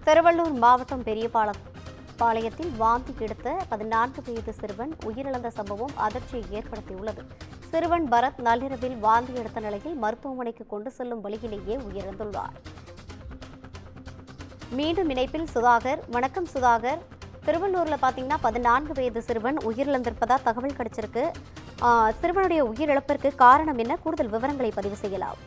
திருவள்ளூர் மாவட்டம் பெரியபாளையத்தில் வாந்தி எடுத்த 14 வயது சிறுவன் உயிரிழந்த சம்பவம் அதிர்ச்சியை ஏற்படுத்தியுள்ளது. சிறுவன் பரத் நள்ளிரவில் வாந்தி எடுத்த நிலையில் மருத்துவமனைக்கு கொண்டு செல்லும் வழியிலேயே உயிரிழந்துள்ளார். மீண்டும் இணைப்பில் சுதாகர். வணக்கம் சுதாகர். திருவள்ளூர்ல பாத்தீங்கன்னா 14 வயது சிறுவன் உயிரிழந்திருப்பதா தகவல் கிடைச்சிருக்கு. சிறுவனுடைய உயிரிழப்பிற்கு காரணம் என்ன? கூடுதல் விவரங்களை பதிவு செய்யலாம்.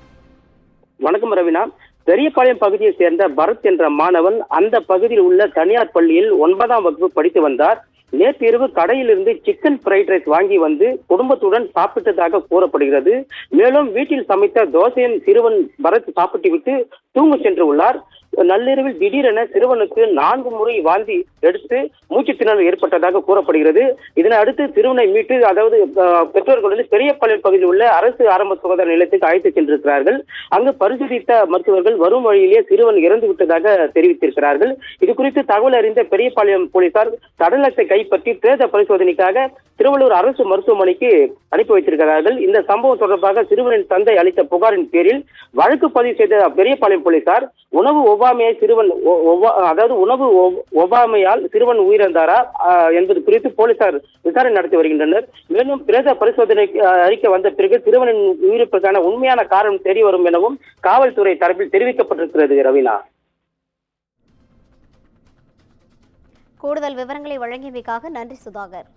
வணக்கம் ரவினா. பெரியபாளையம் பகுதியை சேர்ந்த பரத் என்ற மாணவன் அந்த பகுதியில் உள்ள தனியார் பள்ளியில் 9ஆம் வகுப்பு படித்து வந்தார். நேற்று இரவு கடையிலிருந்து சிக்கன் ஃப்ரைட் ரைஸ் வாங்கி வந்து குடும்பத்துடன் சாப்பிட்டதாக கூறப்படுகிறது. மேலும் வீட்டில் சமைத்த தோசையும் சிறுவன் பரத் சாப்பிட்டுவிட்டு தூங்க சென்று உள்ளார். நள்ளிரவில் திடீரென சிறுவனுக்கு 4 முறை வாந்தி எடுத்து மூச்சு திணறல் ஏற்பட்டதாக கூறப்படுகிறது. இதனை அடுத்து சிறுவனை மீட்டு பெற்றோர்கள் பெரியபாளையம் பகுதியில் உள்ள அரசு ஆரம்ப சுகாதார நிலையத்துக்கு அழைத்து சென்றிருக்கிறார்கள். அங்கு பரிசோதித்த மருத்துவர்கள் வரும் வழியிலேயே சிறுவன் இறந்து விட்டதாக தெரிவித்திருக்கிறார்கள். இது குறித்து தகவல் அறிந்த பெரியபாளையம் போலீசார் சடலத்தை கைப்பற்றி பிரேத பரிசோதனைக்காக திருவள்ளூர் அரசு மருத்துவமனைக்கு அனுப்பி வைத்திருக்கிறார்கள். இந்த சம்பவம் தொடர்பாக சிறுவனின் தந்தை அளித்த புகாரின் பேரில் வழக்கு பதிவு செய்த பெரியபாளையம் போலீசார் உணவு ஒவ்வாமையால் சிறுவன் உயிரிழந்தாரா என்பது குறித்து போலீசார் விசாரணை நடத்தி வருகின்றனர். மேலும் பிரேத பரிசோதனை அறிக்கை வந்த பிறகு சிறுவனின் உயிரிழப்புக்கான உண்மையான காரணம் தெரிய வரும் எனவும் காவல்துறை தரப்பில் தெரிவிக்கப்பட்டிருக்கிறது. ரவீனா, கூடுதல் விவரங்களை வழங்கியமைக்காக நன்றி சுதாகர்.